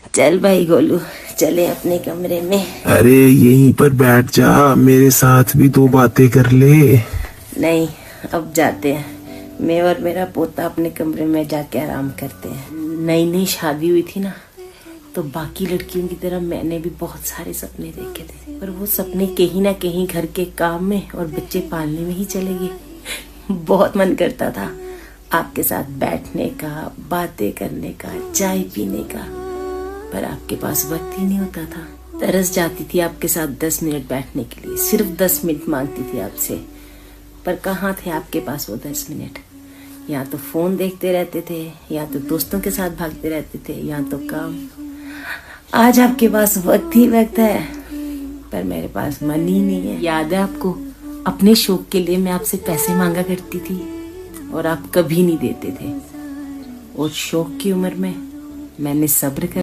चल भाई गोलू, चले अपने कमरे में। अरे यहीं पर बैठ जा, मेरे साथ भी दो बातें कर ले। नहीं, अब जाते हैं। मैं और मेरा पोता अपने कमरे में जाके आराम करते हैं। नई नई शादी हुई थी ना, तो बाकी लड़कियों की तरह मैंने भी बहुत सारे सपने देखे थे, पर वो सपने कहीं ना कहीं घर के काम में और बच्चे पालने में ही चले गए। बहुत मन करता था आपके साथ बैठने का, बातें करने का, चाय पीने का, पर आपके पास वक्त ही नहीं होता था। तरस जाती थी आपके साथ 10 मिनट बैठने के लिए, सिर्फ 10 मिनट मांगती थी आपसे, पर कहाँ थे आपके पास वो 10 मिनट। या तो फोन देखते रहते थे, या तो दोस्तों के साथ भागते रहते थे, या तो काम। आज आपके पास वक्त ही वक्त है, पर मेरे पास मन ही नहीं है। याद है आपको, अपने शौक के लिए मैं आपसे पैसे मांगा करती थी और आप कभी नहीं देते थे। और शौक की उम्र में मैंने सब्र कर